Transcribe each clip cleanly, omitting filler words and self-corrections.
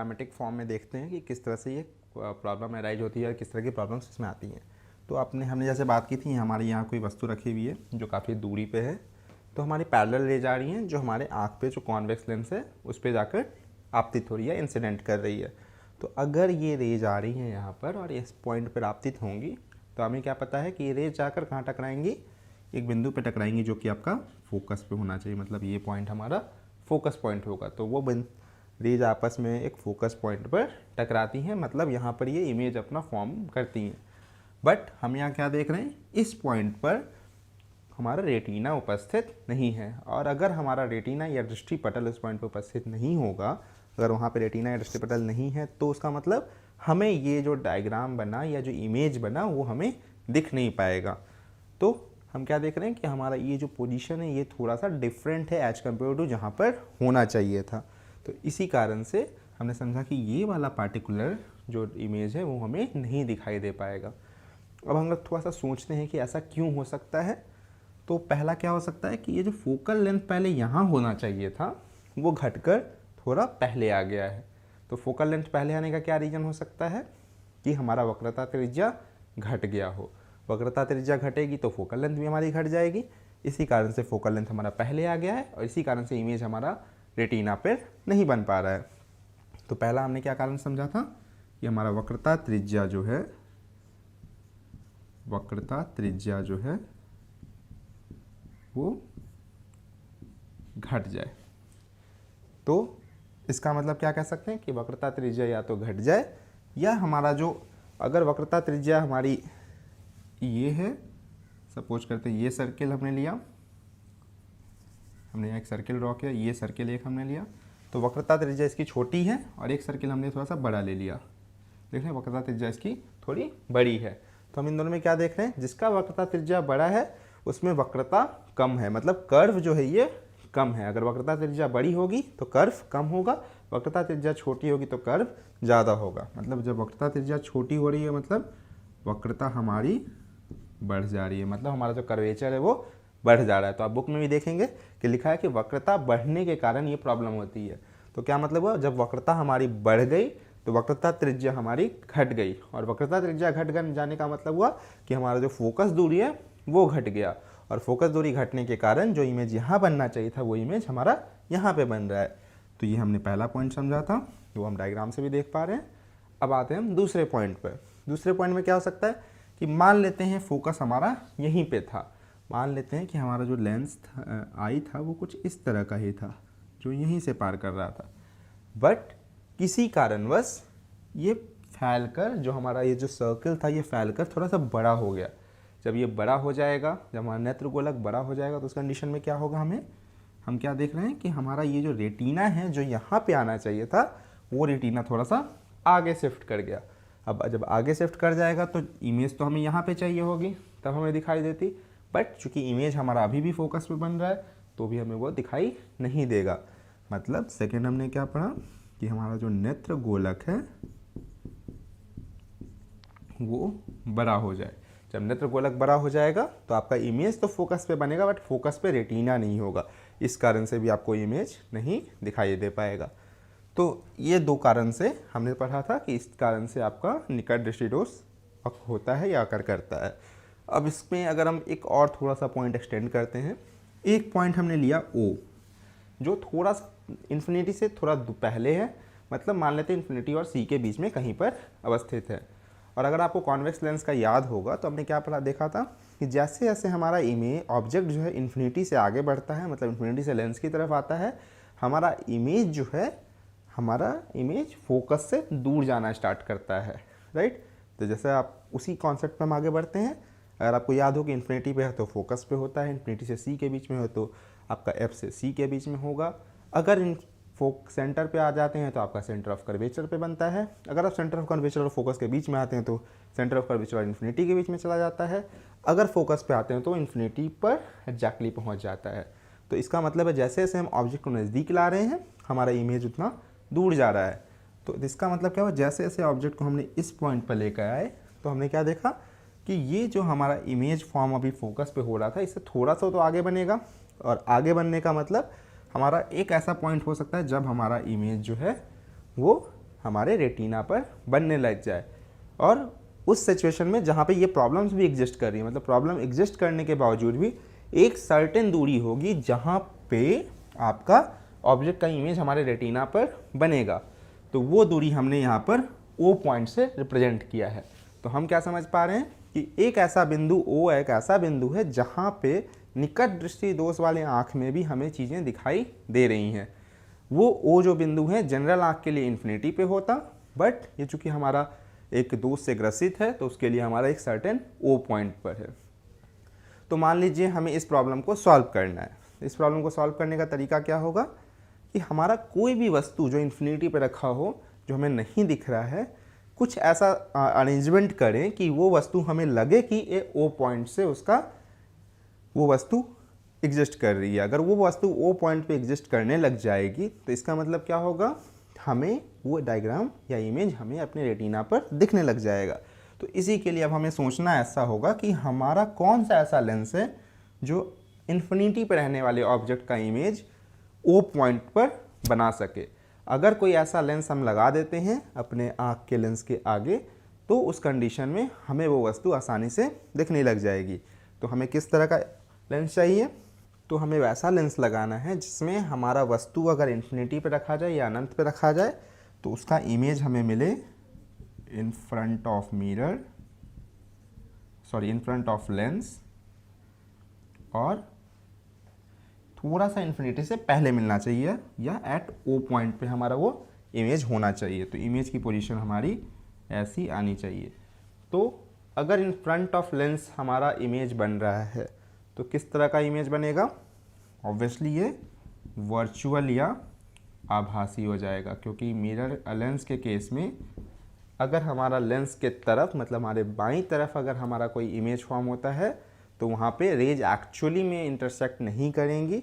Schematic form में देखते हैं कि किस तरह से ये प्रॉब्लम अराइज होती है और किस तरह की प्रॉब्लम्स इसमें आती हैं। तो हमने जैसे बात की थी, हमारे यहाँ कोई वस्तु रखी हुई है जो काफ़ी दूरी पे है, तो हमारी पैरेलल ले जा रही हैं, जो हमारे आँख पे जो कॉन्वेक्स लेंस है उस पर जाकर आपतित हो रही है, इंसिडेंट कर रही है। तो अगर ये रेज आ रही हैं यहाँ पर और इस पॉइंट पर आपतित होंगी, तो हमें क्या पता है कि ये रेज जाकर कहाँ टकराएंगी, एक बिंदु पे टकराएंगी जो कि आपका फोकस पे होना चाहिए। मतलब ये पॉइंट हमारा फोकस पॉइंट होगा। तो वो रेज आपस में एक फोकस पॉइंट पर टकराती हैं, मतलब यहाँ पर ये इमेज अपना फॉर्म करती हैं। बट हम यहाँ क्या देख रहे हैं, इस पॉइंट पर हमारा रेटिना उपस्थित नहीं है। और अगर हमारा रेटिना या दृष्टिपटल उस पॉइंट पर उपस्थित नहीं होगा, अगर वहाँ पर रेटिना या दृष्टिपटल नहीं है, तो उसका मतलब हमें ये जो डायग्राम बना या जो इमेज बना वो हमें दिख नहीं पाएगा। तो हम क्या देख रहे हैं कि हमारा ये जो पोजीशन है ये थोड़ा सा डिफरेंट है एज कम्पेयर टू जहाँ पर होना चाहिए था। तो इसी कारण से हमने समझा कि ये वाला पार्टिकुलर जो इमेज है वो हमें नहीं दिखाई दे पाएगा। अब हम लोग थोड़ा सा सोचते हैं कि ऐसा क्यों हो सकता है। तो पहला क्या हो सकता है कि ये जो फोकल लेंथ पहले यहाँ होना चाहिए था वो घटकर थोड़ा पहले आ गया है। तो फोकल लेंथ पहले आने का क्या रीज़न हो सकता है कि हमारा वक्रता त्रिज्या घट गया हो। वक्रता त्रिज्या घटेगी तो फोकल लेंथ भी हमारी घट जाएगी। इसी कारण से फोकल लेंथ हमारा पहले आ गया है और इसी कारण से इमेज हमारा रेटिना पर नहीं बन पा रहा है। तो पहला हमने क्या कारण समझा था कि हमारा वक्रता त्रिज्या जो है वो घट जाए। तो इसका मतलब क्या कह सकते हैं कि वक्रता त्रिज्या या तो घट जाए या हमारा जो, अगर वक्रता त्रिज्या हमारी ये है, सपोज करते हैं ये सर्किल हमने लिया, हमने यहाँ एक सर्किल ड्रॉ किया, ये सर्किल एक हमने लिया, तो वक्रता त्रिज्या इसकी छोटी है और एक सर्किल हमने थोड़ा सा बड़ा ले लिया। देख रहे हैं वक्रता त्रिज्या इसकी थोड़ी बड़ी है। तो हम इन दोनों में क्या देख रहे हैं, जिसका वक्रता त्रिज्या बड़ा है उसमें वक्रता कम है, मतलब कर्व जो है ये कम है। अगर वक्रता त्रिज्या बड़ी होगी तो कर्व कम होगा, वक्रता त्रिज्या छोटी होगी तो कर्व ज़्यादा होगा। मतलब जब वक्रता त्रिज्या छोटी हो रही है मतलब वक्रता हमारी बढ़ जा रही है, मतलब हमारा जो कर्वेचर है वो बढ़ जा रहा है। तो आप बुक में भी देखेंगे कि लिखा है कि वक्रता बढ़ने के कारण ये प्रॉब्लम होती है। तो क्या मतलब हुआ, जब वक्रता हमारी बढ़ गई तो वक्रता त्रिज्या हमारी घट गई, और वक्रता त्रिज्या घट जाने का मतलब हुआ कि हमारा जो फोकस दूरी है वो घट गया, और फोकस दूरी घटने के कारण जो इमेज यहाँ बनना चाहिए था वो इमेज हमारा यहाँ पे बन रहा है। तो ये हमने पहला पॉइंट समझा था, वो हम डायग्राम से भी देख पा रहे हैं। अब आते हैं हम दूसरे पॉइंट पर। दूसरे पॉइंट में क्या हो सकता है कि मान लेते हैं फोकस हमारा यहीं पे था, मान लेते हैं कि हमारा जो लेंस आई था वो कुछ इस तरह का ही था जो यहीं से पार कर रहा था, बट किसी कारणवश ये फैलकर, जो हमारा ये जो सर्कल था ये फैलकर थोड़ा सा बड़ा हो गया। जब ये बड़ा हो जाएगा, जब हमारा नेत्र गोलक बड़ा हो जाएगा तो उस कंडीशन में क्या होगा, हम क्या देख रहे हैं कि हमारा ये जो रेटिना है जो यहाँ पे आना चाहिए था वो रेटिना थोड़ा सा आगे शिफ्ट कर गया। अब जब आगे शिफ्ट कर जाएगा तो इमेज तो हमें यहाँ पे चाहिए होगी, तब हमें दिखाई देती, बट चूंकि इमेज हमारा अभी भी फोकस पे बन रहा है तो भी हमें वो दिखाई नहीं देगा। मतलब सेकेंड हमने क्या पढ़ा कि हमारा जो नेत्र गोलक है वो बड़ा हो जाए। जब नेत्र गोलक बड़ा हो जाएगा तो आपका इमेज तो फोकस पे बनेगा बट फोकस पे रेटिना नहीं होगा, इस कारण से भी आपको इमेज नहीं दिखाई दे पाएगा। तो ये दो कारण से हमने पढ़ा था कि इस कारण से आपका निकट दृष्टिदोष होता है या अकर करता है। अब इसमें अगर हम एक और थोड़ा सा पॉइंट एक्सटेंड करते हैं, एक पॉइंट हमने लिया O जो थोड़ा सा इन्फिनिटी से थोड़ा पहले है, मतलब मान लेते हैं इन्फिनिटी और C के बीच में कहीं पर अवस्थित है। और अगर आपको कॉन्वेक्स लेंस का याद होगा तो हमने क्या पढ़ा देखा था कि जैसे जैसे हमारा इमेज ऑब्जेक्ट जो है इन्फिनिटी से आगे बढ़ता है, मतलब इन्फिनिटी से लेंस की तरफ आता है, हमारा इमेज जो है, हमारा इमेज फोकस से दूर जाना स्टार्ट करता है, राइट। तो जैसे आप उसी कॉन्सेप्ट पर हम आगे बढ़ते हैं। अगर आपको याद हो कि इन्फिनिटी पे है तो फोकस पे होता है, इन्फिनिटी से C के बीच में हो तो आपका F से C के बीच में होगा। अगर सेंटर पे आ जाते हैं तो आपका सेंटर ऑफ कर्वेचर पे बनता है। अगर आप सेंटर ऑफ कर्वेचर और फोकस के बीच में आते हैं तो सेंटर ऑफ कर्वेचर और इन्फिनिटी के बीच में चला जाता है। अगर फोकस पे आते हैं तो इन्फिनिटी पर एग्जैक्टली पहुंच जाता है। तो इसका मतलब है जैसे जैसे हम ऑब्जेक्ट को नज़दीक ला रहे हैं हमारा इमेज उतना दूर जा रहा है। तो इसका मतलब क्या हुआ, जैसे जैसे ऑब्जेक्ट को हमने इस पॉइंट पर लेकर आए तो हमने क्या देखा कि ये जो हमारा इमेज फॉर्म अभी फोकस पे हो रहा था इससे थोड़ा सा तो आगे बनेगा, और आगे बनने का मतलब हमारा एक ऐसा पॉइंट हो सकता है जब हमारा इमेज जो है वो हमारे रेटिना पर बनने लग जाए। और उस सिचुएशन में जहाँ पे ये प्रॉब्लम्स भी एग्जिस्ट कर रही है, मतलब प्रॉब्लम एग्जिस्ट करने के बावजूद भी एक सर्टेन दूरी होगी जहाँ पे आपका ऑब्जेक्ट का इमेज हमारे रेटिना पर बनेगा। तो वो दूरी हमने यहाँ पर O पॉइंट से रिप्रेजेंट किया है। तो हम क्या समझ पा रहे हैं कि एक ऐसा बिंदु O एक ऐसा बिंदु है जहाँ पे निकट दृष्टि दोष वाले आँख में भी हमें चीज़ें दिखाई दे रही हैं। वो O जो बिंदु है जनरल आँख के लिए इन्फिनिटी पे होता, बट ये चूँकि हमारा एक दोष से ग्रसित है तो उसके लिए हमारा एक सर्टेन O पॉइंट पर है। तो मान लीजिए हमें इस प्रॉब्लम को सॉल्व करना है। इस प्रॉब्लम को सॉल्व करने का तरीका क्या होगा कि हमारा कोई भी वस्तु जो इन्फिनिटी पे रखा हो, जो हमें नहीं दिख रहा है, कुछ ऐसा अरेंजमेंट करें कि वो वस्तु हमें लगे कि ये O पॉइंट से उसका वो वस्तु एग्जिस्ट कर रही है। अगर वो वस्तु O पॉइंट पे एग्जिस्ट करने लग जाएगी तो इसका मतलब क्या होगा, हमें वो डायग्राम या इमेज हमें अपने रेटिना पर दिखने लग जाएगा। तो इसी के लिए अब हमें सोचना ऐसा होगा कि हमारा कौन सा ऐसा लेंस है जो इन्फिनिटी पर रहने वाले ऑब्जेक्ट का इमेज O पॉइंट पर बना सके। अगर कोई ऐसा लेंस हम लगा देते हैं अपने आँख के लेंस के आगे तो उस कंडीशन में हमें वो वस्तु आसानी से दिखने लग जाएगी। तो हमें किस तरह का लेंस चाहिए, तो हमें वैसा लेंस लगाना है जिसमें हमारा वस्तु अगर इन्फिनिटी पे रखा जाए या अनंत पे रखा जाए तो उसका इमेज हमें मिले in front of mirror, sorry in front of lens, और थोड़ा सा इन्फिनिटी से पहले मिलना चाहिए या एट O पॉइंट पे हमारा वो इमेज होना चाहिए। तो इमेज की पोजीशन हमारी ऐसी आनी चाहिए। तो अगर इन फ्रंट ऑफ लेंस हमारा इमेज बन रहा है तो किस तरह का इमेज बनेगा, ऑब्वियसली ये वर्चुअल या आभासी हो जाएगा, क्योंकि मिरर लेंस के केस में अगर हमारा लेंस के तरफ मतलब हमारे बाईं तरफ अगर हमारा कोई इमेज फॉर्म होता है तो वहाँ पे रेज एक्चुअली में इंटरसेक्ट नहीं करेंगी,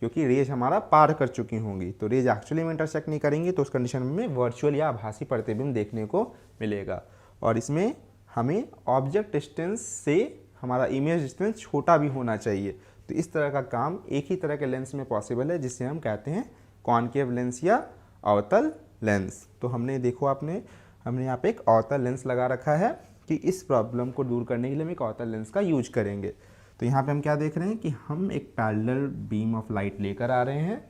क्योंकि रेज हमारा पार कर चुकी होंगी। तो रेज एक्चुअली में इंटरसेक्ट नहीं करेंगी तो उस कंडीशन में वर्चुअल या आभासी प्रतिबिंब देखने को मिलेगा। और इसमें हमें ऑब्जेक्ट डिस्टेंस से हमारा इमेज डिस्टेंस छोटा भी होना चाहिए। तो इस तरह का काम एक ही तरह के लेंस में पॉसिबल है, जिसे हम कहते हैं कॉनकेव लेंस या अवतल लेंस। तो हमने देखो हमने यहाँ पे एक अवतल लेंस लगा रखा है कि इस प्रॉब्लम को दूर करने के लिए हम एक अवतल लेंस का यूज करेंगे। तो यहाँ पे हम क्या देख रहे हैं कि हम एक पैरेलल बीम ऑफ लाइट लेकर आ रहे हैं।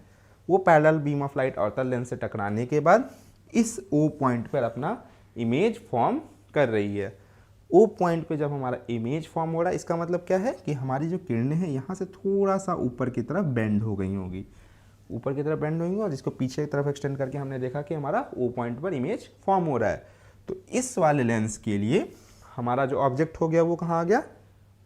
वो पैरेलल बीम ऑफ लाइट अवतल लेंस से टकराने के बाद इस O पॉइंट पर अपना इमेज फॉर्म कर रही है। O पॉइंट पे जब हमारा इमेज फॉर्म हो रहा है, इसका मतलब क्या है कि हमारी जो किरणें हैं यहाँ से थोड़ा सा ऊपर की तरफ बेंड हो गई होंगी, ऊपर की तरफ बेंड होंगी, और जिसको पीछे की तरफ एक्सटेंड करके हमने देखा कि हमारा O पॉइंट पर इमेज फॉर्म हो रहा है। तो इस वाले लेंस के लिए हमारा जो ऑब्जेक्ट हो गया वो कहाँ आ गया,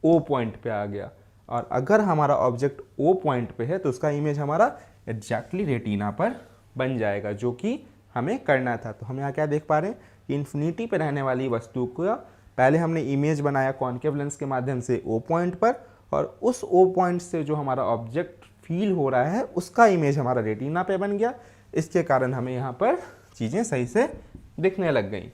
O पॉइंट पे आ गया। और अगर हमारा ऑब्जेक्ट O पॉइंट पे है तो उसका इमेज हमारा एग्जैक्टली रेटिना पर बन जाएगा, जो कि हमें करना था। तो हम यहाँ क्या देख पा रहे हैं कि इन्फिनिटी पे रहने वाली वस्तु का पहले हमने इमेज बनाया कॉनकेव लेंस के माध्यम से O पॉइंट पर, और उस O पॉइंट से जो हमारा ऑब्जेक्ट फील हो रहा है उसका इमेज हमारा रेटिना पे बन गया। इसके कारण हमें यहाँ पर चीज़ें सही से दिखने लग गई।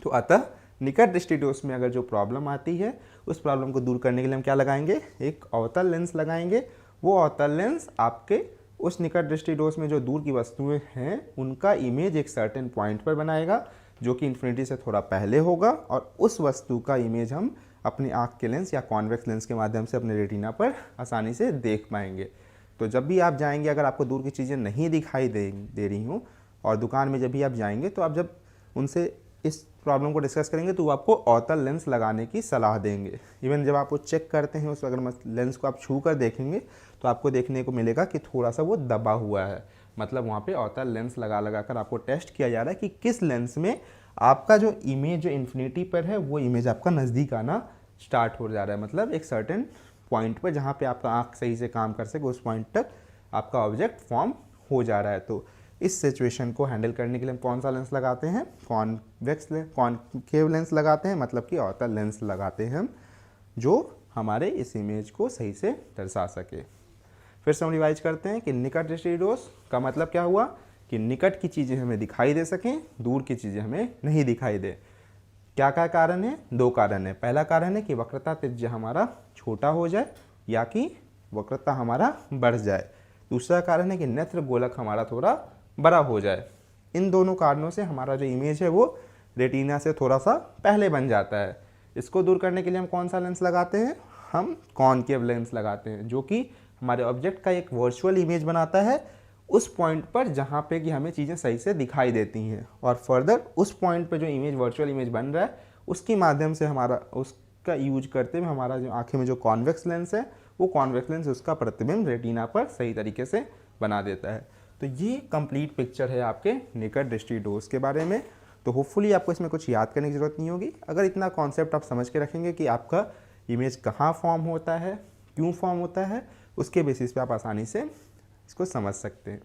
तो अतः निकट दृष्टि दोष में अगर जो प्रॉब्लम आती है उस प्रॉब्लम को दूर करने के लिए हम क्या लगाएंगे, एक अवतल लेंस लगाएंगे। वो अवतल लेंस आपके उस निकट दृष्टि दोष में जो दूर की वस्तुएं हैं उनका इमेज एक सर्टेन पॉइंट पर बनाएगा, जो कि इन्फिनिटी से थोड़ा पहले होगा, और उस वस्तु का इमेज हम अपनी आँख के लेंस या कॉन्वेक्स लेंस के माध्यम से अपने रेटिना पर आसानी से देख पाएंगे। तो जब भी आप जाएंगे, अगर आपको दूर की चीज़ें नहीं दिखाई दे रही हों, और दुकान में जब भी आप जाएंगे तो आप जब उनसे इस प्रॉब्लम को डिस्कस करेंगे तो वो आपको अवतल लेंस लगाने की सलाह देंगे। इवन जब आप वो चेक करते हैं उस अगर लेंस को आप छू कर देखेंगे तो आपको देखने को मिलेगा कि थोड़ा सा वो दबा हुआ है, मतलब वहाँ पे अवतल लेंस लगा कर आपको टेस्ट किया जा रहा है कि किस लेंस में आपका जो इमेज जो इन्फिनिटी पर है वो इमेज आपका नज़दीक आना स्टार्ट हो जा रहा है, मतलब एक सर्टेन पॉइंट पर जहाँ पे आपका आँख सही से काम कर सके उस पॉइंट तक आपका ऑब्जेक्ट फॉर्म हो जा रहा है। तो इस सिचुएशन को हैंडल करने के लिए हम कौन सा लेंस लगाते हैं, कॉनकेव लेंस लगाते हैं, मतलब कि अवतल लेंस लगाते हैं हम, जो हमारे इस इमेज को सही से दर्शा सके। फिर से हम रिवाइज करते हैं कि निकट दृष्टि दोष का मतलब क्या हुआ कि निकट की चीज़ें हमें दिखाई दे सकें, दूर की चीज़ें हमें नहीं दिखाई दे। क्या क्या कारण है, दो कारण है। पहला कारण है कि वक्रता त्रिज्या हमारा छोटा हो जाए या कि वक्रता हमारा बढ़ जाए। दूसरा कारण है कि नेत्र गोलक हमारा थोड़ा बड़ा हो जाए। इन दोनों कारणों से हमारा जो इमेज है वो रेटिना से थोड़ा सा पहले बन जाता है। इसको दूर करने के लिए हम कौन सा लेंस लगाते हैं, हम कॉनकेव लेंस लगाते हैं, जो कि हमारे ऑब्जेक्ट का एक वर्चुअल इमेज बनाता है उस पॉइंट पर जहाँ पे कि हमें चीज़ें सही से दिखाई देती हैं, और फर्दर उस पॉइंट पे जो इमेज वर्चुअल इमेज बन रहा है उसके माध्यम से हमारा उसका यूज करते हुए हमारा जो आँखें में जो कॉन्वेक्स लेंस है वो कॉन्वेक्स लेंस उसका प्रतिबिंब रेटिना पर सही तरीके से बना देता है। तो ये कंप्लीट पिक्चर है आपके निकट दृष्टि दोष के बारे में। तो होपफुली आपको इसमें कुछ याद करने की ज़रूरत नहीं होगी। अगर इतना कॉन्सेप्ट आप समझ के रखेंगे कि आपका इमेज कहाँ फॉर्म होता है, क्यों फॉर्म होता है, उसके बेसिस पे आप आसानी से इसको समझ सकते हैं।